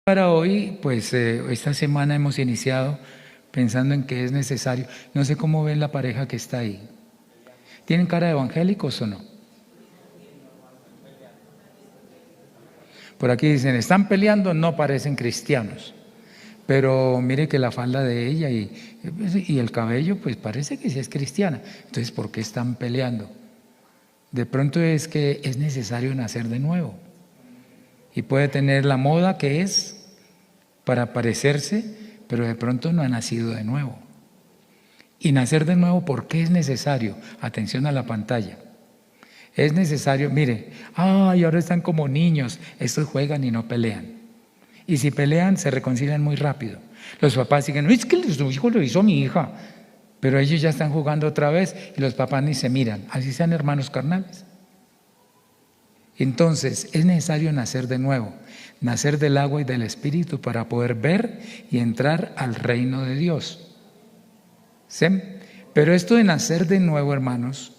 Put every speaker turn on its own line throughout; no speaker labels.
Para hoy, pues esta semana hemos iniciado pensando en que es necesario. No sé cómo ven la pareja que está ahí. ¿Tienen cara de evangélicos o no? Por aquí dicen, están peleando, no parecen cristianos. Pero mire que la falda de ella y el cabello, pues parece que sí es cristiana. Entonces, ¿por qué están peleando? De pronto es que es necesario nacer de nuevo. Y puede tener la moda que es para parecerse, pero de pronto no ha nacido de nuevo. Y nacer de nuevo, ¿por qué es necesario? Atención a la pantalla. Es necesario, mire, ay, ahora están como niños, estos juegan y no pelean. Y si pelean, se reconcilian muy rápido. Los papás siguen, no, es que su hijo lo hizo a mi hija, pero ellos ya están jugando otra vez y los papás ni se miran, así sean hermanos carnales. Entonces, es necesario nacer de nuevo, nacer del agua y del Espíritu para poder ver y entrar al reino de Dios. ¿Sí? Pero esto de nacer de nuevo, hermanos,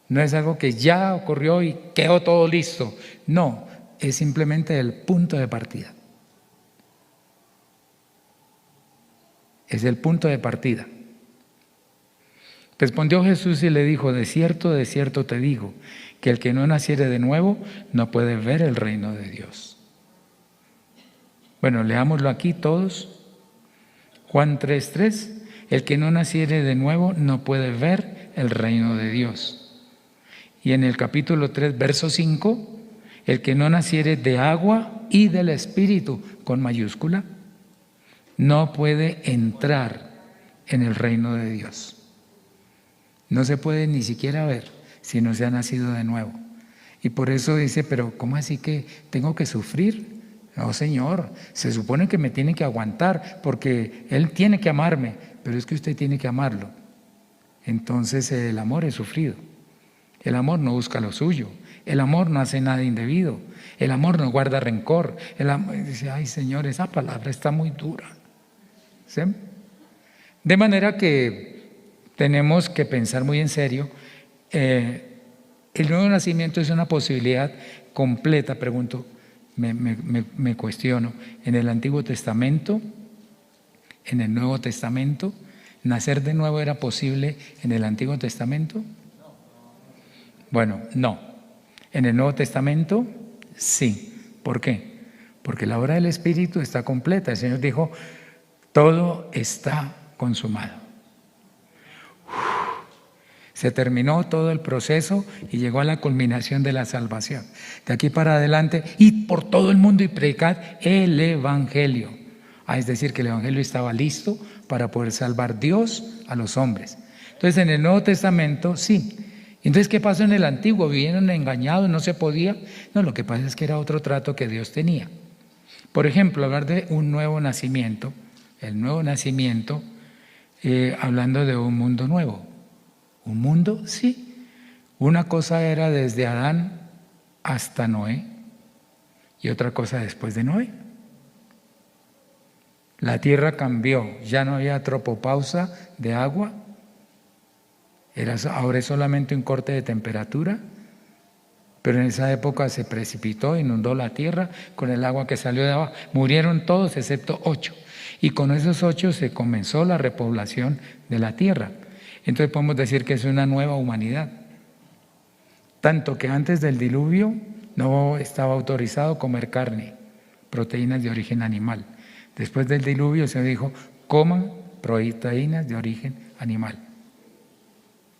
no es algo que ya ocurrió y quedó todo listo. No, es simplemente el punto de partida. Es el punto de partida. Respondió Jesús y le dijo, de cierto te digo, que el que no naciere de nuevo no puede ver el reino de Dios. Bueno, leámoslo aquí todos. Juan 3:3, el que no naciere de nuevo no puede ver el reino de Dios. Y en el capítulo 3, verso 5, el que no naciere de agua y del Espíritu, con mayúscula, no puede entrar en el reino de Dios. No se puede ni siquiera ver si no se ha nacido de nuevo. Y por eso dice, pero ¿cómo así que tengo que sufrir? No, Señor, se supone que me tiene que aguantar porque Él tiene que amarme, pero es que usted tiene que amarlo. Entonces el amor es sufrido. El amor no busca lo suyo. El amor no hace nada indebido. El amor no guarda rencor. El amor dice, ay Señor, esa palabra está muy dura. ¿Sí? De manera que tenemos que pensar muy en serio. El nuevo nacimiento es una posibilidad completa, pregunto, me cuestiono. En el Antiguo Testamento, en el Nuevo Testamento, ¿nacer de nuevo era posible en el Antiguo Testamento? Bueno, no. En el Nuevo Testamento, sí. ¿Por qué? Porque la obra del Espíritu está completa. El Señor dijo, todo está consumado. Se terminó todo el proceso y llegó a la culminación de la salvación. De aquí para adelante, id por todo el mundo y predicad el Evangelio. Es decir, que el Evangelio estaba listo para poder salvar Dios a los hombres. Entonces, en el Nuevo Testamento, sí. Entonces, ¿qué pasó en el Antiguo? ¿Vivieron engañados? ¿No se podía? No, lo que pasa es que era otro trato que Dios tenía. Por ejemplo, hablar de un nuevo nacimiento, el nuevo nacimiento, hablando de un mundo nuevo. ¿Un mundo? Sí. Una cosa era desde Adán hasta Noé y otra cosa después de Noé. La tierra cambió, ya no había tropopausa de agua, ahora es solamente un corte de temperatura, pero en esa época se precipitó, inundó la tierra con el agua que salió de abajo. Murieron todos excepto 8 y con esos 8 se comenzó la repoblación de la tierra. Entonces podemos decir que es una nueva humanidad. Tanto que antes del diluvio no estaba autorizado comer carne, proteínas de origen animal. Después del diluvio se dijo, coman proteínas de origen animal.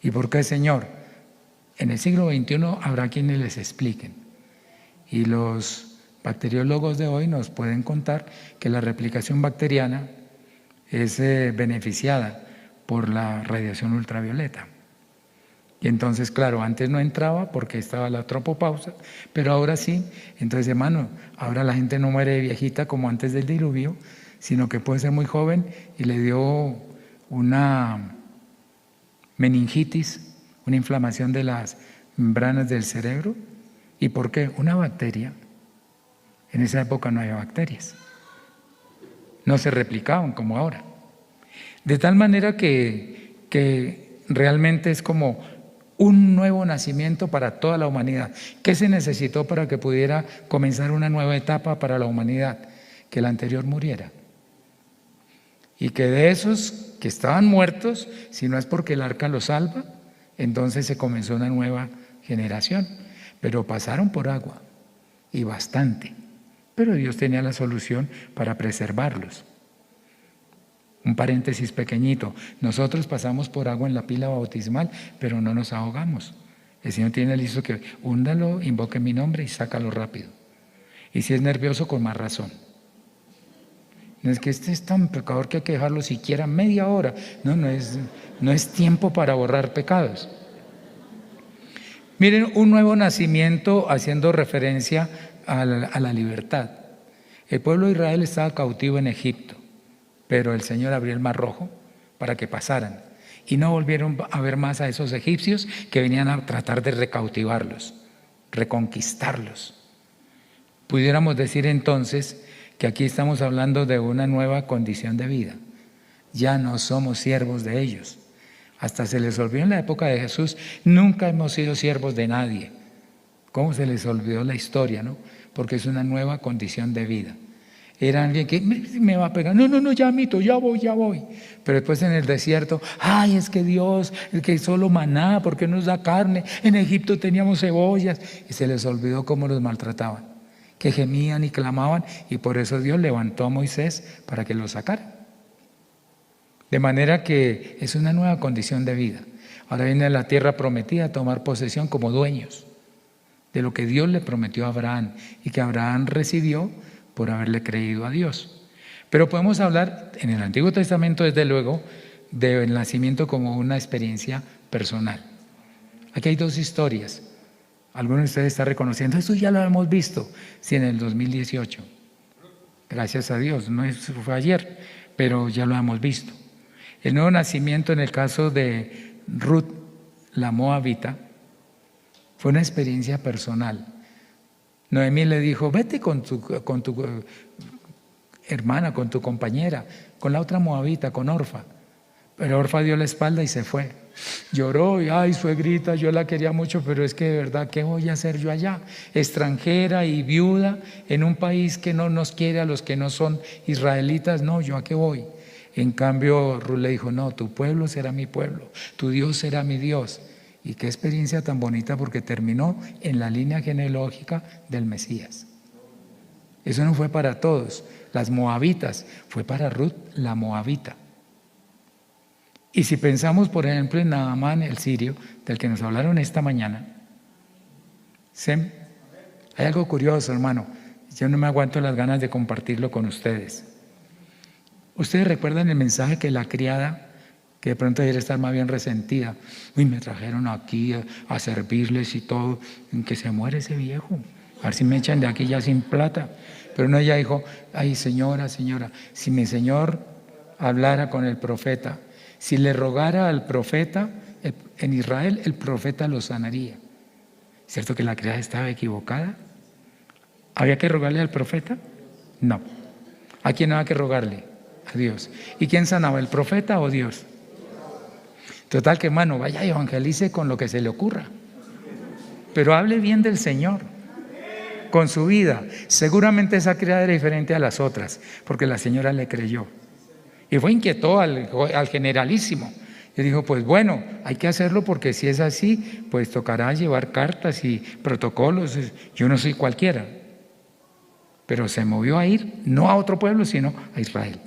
¿Y por qué, Señor? En el siglo XXI habrá quienes les expliquen. Y los bacteriólogos de hoy nos pueden contar que la replicación bacteriana es beneficiada por la radiación ultravioleta. Y entonces, claro, antes no entraba porque estaba la tropopausa, pero ahora sí. Entonces, hermano, ahora la gente no muere de viejita como antes del diluvio, sino que puede ser muy joven y le dio una meningitis, una inflamación de las membranas del cerebro. ¿Y por qué? Una bacteria. En esa época no había bacterias. No se replicaban como ahora. De tal manera que realmente es como un nuevo nacimiento para toda la humanidad. ¿Qué se necesitó para que pudiera comenzar una nueva etapa para la humanidad? que el anterior muriera. Y que de esos que estaban muertos, si no es porque el arca los salva, entonces se comenzó una nueva generación. Pero pasaron por agua, y bastante. Pero Dios tenía la solución para preservarlos. Un paréntesis pequeñito, nosotros pasamos por agua en la pila bautismal, pero no nos ahogamos. El Señor tiene listo que húndalo, invoque mi nombre y sácalo rápido. Y si es nervioso, con más razón. No es que este es tan pecador que hay que dejarlo siquiera media hora. No es tiempo para borrar pecados. Miren, un nuevo nacimiento haciendo referencia a la libertad. El pueblo de Israel estaba cautivo en Egipto, pero el Señor abrió el mar rojo para que pasaran. Y no volvieron a ver más a esos egipcios que venían a tratar de recautivarlos, reconquistarlos. Pudiéramos decir entonces que aquí estamos hablando de una nueva condición de vida. Ya no somos siervos de ellos. Hasta se les olvidó en la época de Jesús, nunca hemos sido siervos de nadie. ¿Cómo se les olvidó la historia, no? Porque es una nueva condición de vida. Era alguien que me va a pegar, no, ya mito, ya voy. Pero después en el desierto, ay, es que Dios, el que solo maná, ¿por qué nos da carne? En Egipto teníamos cebollas. Y se les olvidó cómo los maltrataban, que gemían y clamaban, y por eso Dios levantó a Moisés para que los sacara. De manera que es una nueva condición de vida. Ahora viene la tierra prometida a tomar posesión como dueños de lo que Dios le prometió a Abraham y que Abraham recibió por haberle creído a Dios. Pero podemos hablar en el Antiguo Testamento, desde luego, del nacimiento como una experiencia personal. Aquí hay dos historias. Algunos de ustedes están reconociendo, esto ya lo hemos visto, sí, en el 2018. Gracias a Dios, no fue ayer, pero ya lo hemos visto. El nuevo nacimiento en el caso de Ruth, la moabita, fue una experiencia personal. Noemí le dijo, vete con tu hermana, con tu compañera, con la otra moabita, con Orfa. Pero Orfa dio la espalda y se fue. Lloró y, ay, suegrita, yo la quería mucho, pero es que de verdad, ¿qué voy a hacer yo allá? Extranjera y viuda en un país que no nos quiere a los que no son israelitas, no, ¿yo a qué voy? En cambio, Ruth le dijo, no, tu pueblo será mi pueblo, tu Dios será mi Dios. Y qué experiencia tan bonita, porque terminó en la línea genealógica del Mesías. Eso no fue para todos, las moabitas, fue para Ruth la moabita. Y si pensamos, por ejemplo, en Naamán el sirio, del que nos hablaron esta mañana, hay algo curioso, hermano, yo no me aguanto las ganas de compartirlo con ustedes. Ustedes recuerdan el mensaje que la criada, que de pronto debería estar más bien resentida, uy, me trajeron aquí a servirles y todo, en que se muere ese viejo, a ver si me echan de aquí ya sin plata. Pero no, ella dijo, ay, señora, si mi señor hablara con el profeta, si le rogara al profeta en Israel, el profeta lo sanaría. ¿Cierto que la criada estaba equivocada? ¿Había que rogarle al profeta? No. ¿A quién había que rogarle? A Dios. ¿Y quién sanaba, el profeta o Dios? Total que, hermano, vaya y evangelice con lo que se le ocurra, pero hable bien del Señor con su vida. Seguramente esa criada era diferente a las otras, porque la señora le creyó y fue inquietó al generalísimo y dijo, pues bueno, hay que hacerlo, porque si es así, pues tocará llevar cartas y protocolos. Yo no soy cualquiera. Pero se movió a ir, no a otro pueblo, sino a Israel.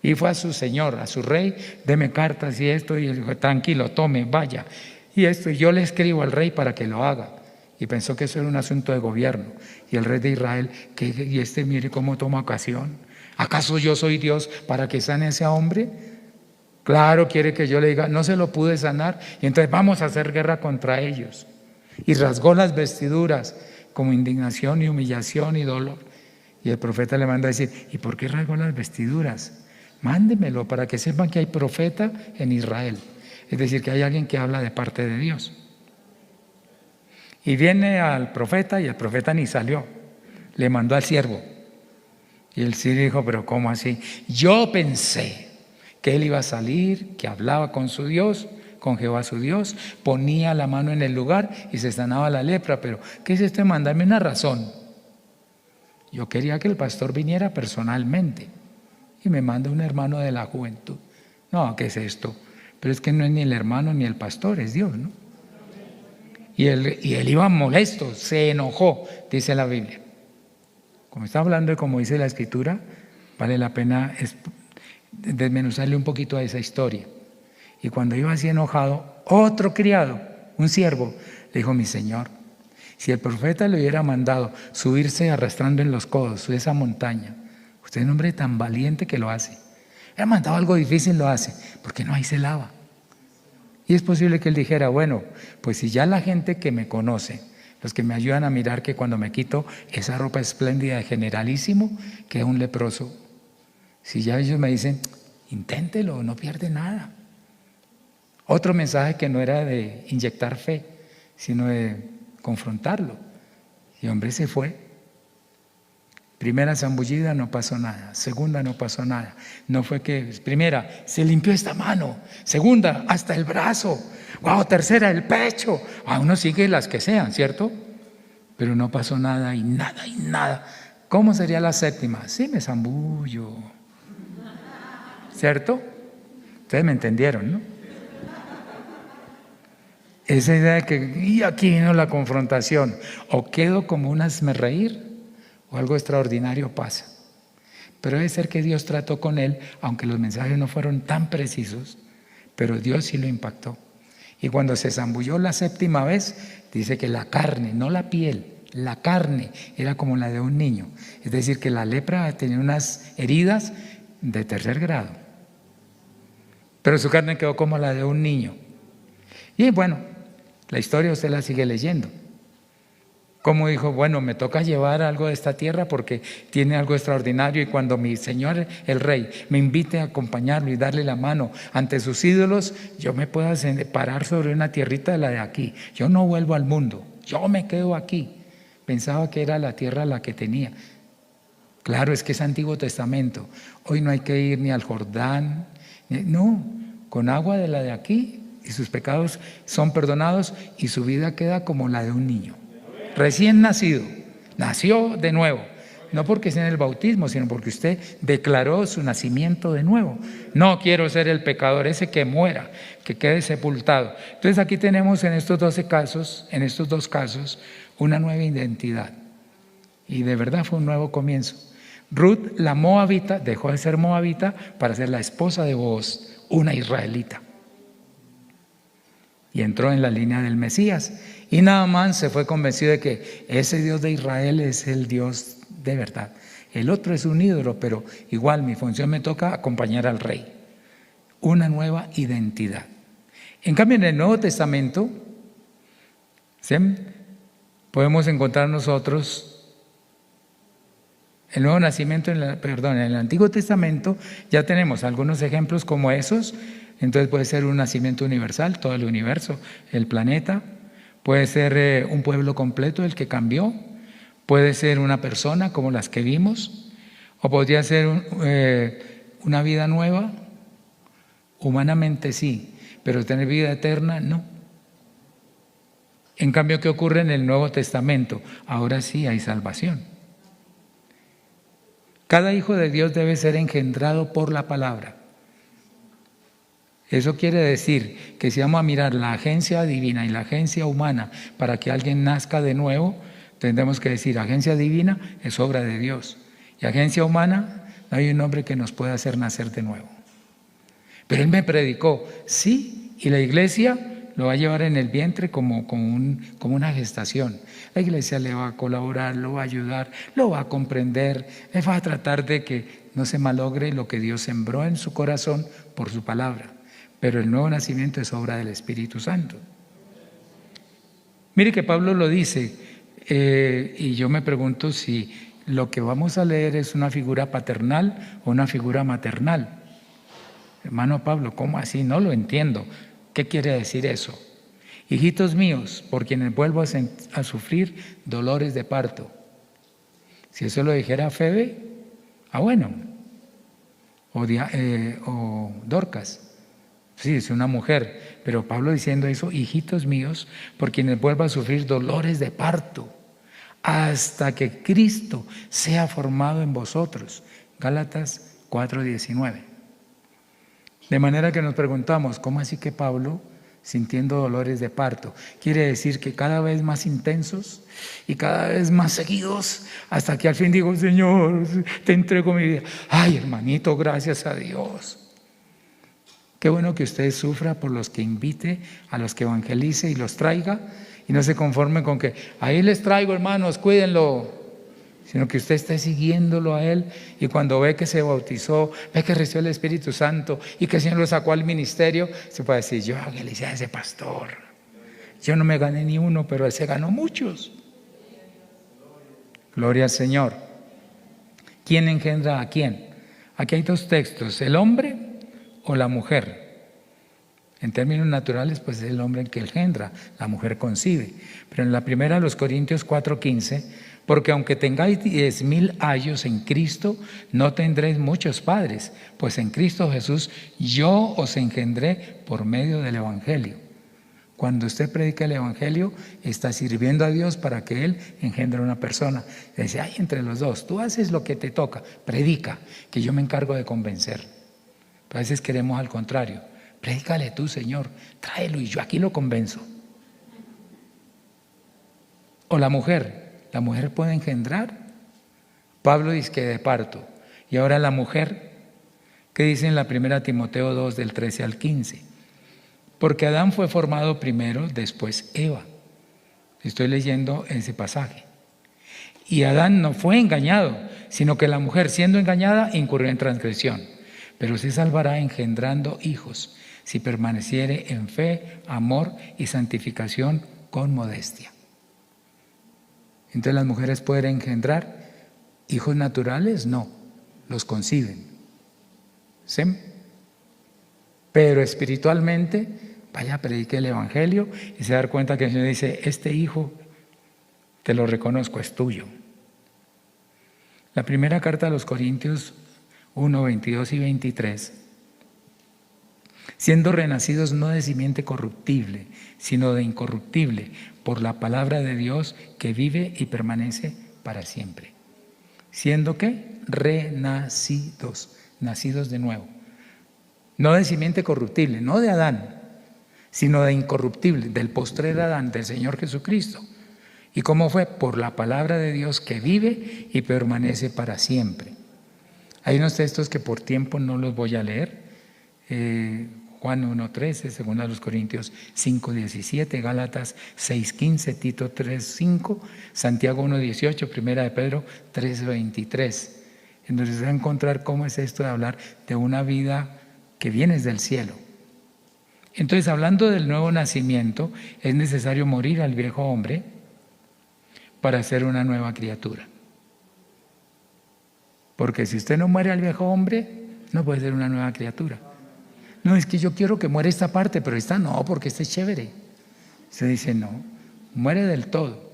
Y fue a su señor, a su rey, deme cartas y esto, y él dijo, tranquilo, tome, vaya. Y esto, y yo le escribo al rey para que lo haga. Y pensó que eso era un asunto de gobierno. Y el rey de Israel, y mire cómo toma ocasión. ¿Acaso yo soy Dios para que sane a ese hombre? Claro, quiere que yo le diga, no se lo pude sanar, y entonces vamos a hacer guerra contra ellos. Y rasgó las vestiduras como indignación y humillación y dolor. Y el profeta le manda a decir, ¿y por qué rasgó las vestiduras? Mándemelo para que sepan que hay profeta en Israel. Es decir, que hay alguien que habla de parte de Dios. Y viene al profeta, y el profeta ni salió. Le mandó al siervo. Y el siervo dijo, pero ¿cómo así? Yo pensé que él iba a salir, que hablaba con su Dios, con Jehová su Dios, ponía la mano en el lugar y se sanaba la lepra. Pero ¿qué es esto de mandarme una razón? Yo quería que el pastor viniera personalmente y me manda un hermano de la juventud. No, ¿qué es esto? Pero es que no es ni el hermano ni el pastor, es Dios, ¿no? Y él iba molesto, se enojó, dice la Biblia. Como está hablando de como dice la Escritura, vale la pena desmenuzarle un poquito a esa historia. Y cuando iba así enojado, otro criado, un siervo, le dijo: mi señor, si el profeta le hubiera mandado subirse arrastrando en los codos de esa montaña, usted es un hombre tan valiente que lo hace. Le ha mandado algo difícil, lo hace, porque no, ahí se lava. Y es posible que él dijera: bueno, pues si ya la gente que me conoce, los que me ayudan a mirar que cuando me quito esa ropa espléndida de generalísimo, que es un leproso, si ya ellos me dicen: inténtelo, no pierde nada. Otro mensaje que no era de inyectar fe, sino de confrontarlo. Y el hombre se fue. Primera zambullida, no pasó nada. Segunda, no pasó nada. No fue que, primera, se limpió esta mano. Segunda, hasta el brazo. Wow, tercera, el pecho. Uno sigue las que sean, ¿cierto? Pero no pasó nada y nada y nada. ¿Cómo sería la séptima? Sí, me zambullo. ¿Cierto? Ustedes me entendieron, ¿no? Esa idea de que, y aquí vino la confrontación, o quedo como un hazmerreír, o algo extraordinario pasa. Pero debe ser que Dios trató con él, aunque los mensajes no fueron tan precisos, pero Dios sí lo impactó. Y cuando se zambulló la séptima vez, dice que la carne, no la piel, la carne era como la de un niño. Es decir, que la lepra tenía unas heridas de tercer grado, pero su carne quedó como la de un niño. Y bueno, la historia usted la sigue leyendo. Como dijo: bueno, me toca llevar algo de esta tierra porque tiene algo extraordinario, y cuando mi señor el rey me invite a acompañarlo y darle la mano ante sus ídolos, yo me puedo parar sobre una tierrita de la de aquí. Yo no vuelvo al mundo, yo me quedo aquí. Pensaba que era la tierra la que tenía. Claro, es que es Antiguo Testamento. Hoy no hay que ir ni al Jordán, no, con agua de la de aquí, y sus pecados son perdonados y su vida queda como la de un niño recién nacido. Nació de nuevo, no porque sea en el bautismo, sino porque usted declaró su nacimiento de nuevo. No quiero ser el pecador ese que muera, que quede sepultado. Entonces aquí tenemos en estos dos casos, una nueva identidad, y de verdad fue un nuevo comienzo. Ruth, la moabita, dejó de ser moabita para ser la esposa de Booz, una israelita, y entró en la línea del Mesías. Y Naamán se fue convencido de que ese Dios de Israel es el Dios de verdad. El otro es un ídolo, pero igual mi función me toca acompañar al rey. Una nueva identidad. En cambio, en el Nuevo Testamento, ¿sí?, podemos encontrar nosotros el nuevo nacimiento, en el Antiguo Testamento ya tenemos algunos ejemplos como esos. Entonces puede ser un nacimiento universal, todo el universo, el planeta. Puede ser un pueblo completo el que cambió, puede ser una persona como las que vimos, o podría ser una vida nueva. Humanamente sí, pero tener vida eterna no. En cambio, ¿qué ocurre en el Nuevo Testamento? Ahora sí hay salvación. Cada hijo de Dios debe ser engendrado por la palabra. Eso quiere decir que si vamos a mirar la agencia divina y la agencia humana para que alguien nazca de nuevo, tendremos que decir: agencia divina es obra de Dios, y agencia humana, no hay un hombre que nos pueda hacer nacer de nuevo. Pero él me predicó, sí, y la iglesia lo va a llevar en el vientre como una gestación. La iglesia le va a colaborar, lo va a ayudar, lo va a comprender, le va a tratar de que no se malogre lo que Dios sembró en su corazón por su palabra. Pero el nuevo nacimiento es obra del Espíritu Santo. Mire que Pablo lo dice, y yo me pregunto si lo que vamos a leer es una figura paternal o una figura maternal. Hermano Pablo, ¿cómo así? No lo entiendo. ¿Qué quiere decir eso? Hijitos míos, por quienes vuelvo a sufrir dolores de parto. Si eso lo dijera Febe, bueno, o Dorcas. Sí, es una mujer, pero Pablo diciendo eso: hijitos míos, por quienes vuelvo a sufrir dolores de parto. hasta que Cristo sea formado en vosotros. Gálatas 4:19. De manera que nos preguntamos, ¿cómo así que Pablo, sintiendo dolores de parto, quiere decir que cada vez más intensos y cada vez más seguidos, hasta que al fin digo, Señor, te entrego mi vida? Ay, hermanito, gracias a Dios. Qué bueno que usted sufra por los que invite, a los que evangelice y los traiga, y no se conforme con que ahí les traigo, hermanos, cuídenlo, sino que usted esté siguiéndolo a él, y cuando ve que se bautizó, ve que recibió el Espíritu Santo y que el Señor lo sacó al ministerio, se puede decir, yo evangelicé a ese pastor, yo no me gané ni uno, pero él se ganó muchos. Gloria al Señor. ¿Quién engendra a quién? Aquí hay dos textos, el hombre o la mujer. En términos naturales, pues es el hombre el que engendra, la mujer concibe. Pero en la primera, los Corintios 4:15, porque aunque tengáis 10,000 años en Cristo, no tendréis muchos padres, pues en Cristo Jesús yo os engendré por medio del Evangelio. Cuando usted predica el Evangelio, está sirviendo a Dios para que Él engendre a una persona. Le dice, ay, entre los dos, tú haces lo que te toca, predica, que yo me encargo de convencer. Pero a veces queremos al contrario. Prédicale tú, Señor, tráelo y yo aquí lo convenzo. O la mujer puede engendrar. Pablo dice que de parto. Y ahora la mujer, ¿qué dice en la 1 Timoteo 2 del 13 al 15? Porque Adán fue formado primero, después Eva. Estoy leyendo ese pasaje. Y Adán no fue engañado, sino que la mujer, siendo engañada, incurrió en transgresión. Pero se salvará engendrando hijos, si permaneciere en fe, amor y santificación con modestia. Entonces las mujeres pueden engendrar hijos naturales, no, los conciben. ¿Sí? Pero espiritualmente, vaya, predique el Evangelio y se da cuenta que el Señor dice, este hijo, te lo reconozco, es tuyo. La primera carta a los Corintios 1, 22 y 23, siendo renacidos no de simiente corruptible, sino de incorruptible, por la palabra de Dios que vive y permanece para siempre. Siendo que renacidos, nacidos de nuevo. No de simiente corruptible, no de Adán, sino de incorruptible, del postrer Adán, del Señor Jesucristo. ¿Y cómo fue? Por la palabra de Dios que vive y permanece para siempre. Hay unos textos que por tiempo no los voy a leer. Juan 1:13, 2 Corintios 5:17, Gálatas 6:15, Tito 3:5, Santiago 1:18, Primera de Pedro 3:23. Entonces va a encontrar cómo es esto de hablar de una vida que viene del cielo. Entonces, hablando del nuevo nacimiento, es necesario morir al viejo hombre para ser una nueva criatura. Porque si usted no muere al viejo hombre, no puede ser una nueva criatura. No, es que yo quiero que muera esta parte, pero esta no, porque esta es chévere. Se dice, no, muere del todo.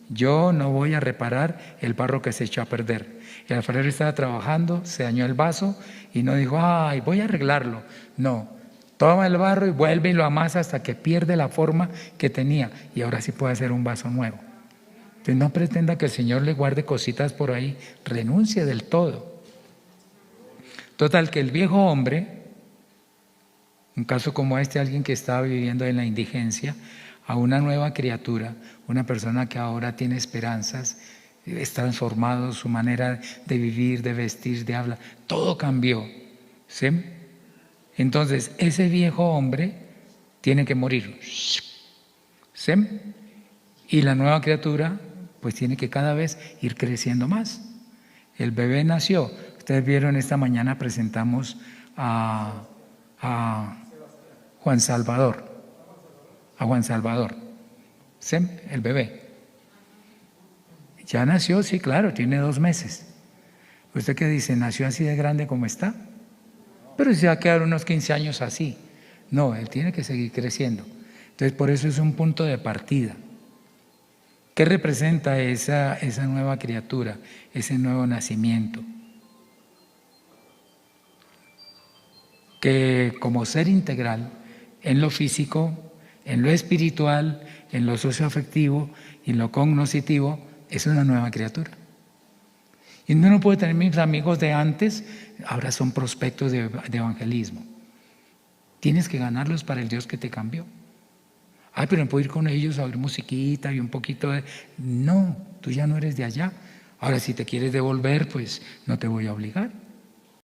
Yo no voy a reparar el barro que se echó a perder. El alfarero estaba trabajando, se dañó el vaso y no dijo, ay, voy a arreglarlo. No, toma el barro y vuelve y lo amasa hasta que pierde la forma que tenía y ahora sí puede hacer un vaso nuevo. Entonces no pretenda que el Señor le guarde cositas por ahí, renuncie del todo. Total, que el viejo hombre, un caso como este, alguien que estaba viviendo en la indigencia, a una nueva criatura, una persona que ahora tiene esperanzas, es transformado su manera de vivir, de vestir, de hablar, todo cambió. ¿Sí? Entonces, ese viejo hombre tiene que morir. ¿Sí? Y la nueva criatura, pues tiene que cada vez ir creciendo más. El bebé nació. Ustedes vieron, esta mañana presentamos a Juan Salvador. A Juan Salvador. ¿Sí? El bebé. Ya nació, sí, claro, tiene 2 meses. ¿Usted qué dice? ¿Nació así de grande como está? Pero se va a quedar unos 15 años así. No, él tiene que seguir creciendo. Entonces, por eso es un punto de partida. ¿Qué representa esa nueva criatura, ese nuevo nacimiento? Que como ser integral, en lo físico, en lo espiritual, en lo socioafectivo y en lo cognoscitivo, es una nueva criatura. Y uno no puede tener mis amigos de antes, ahora son prospectos de evangelismo. Tienes que ganarlos para el Dios que te cambió. Ay, pero no puedo ir con ellos a oír musiquita y un poquito de... No, tú ya no eres de allá. Ahora, si te quieres devolver, pues no te voy a obligar.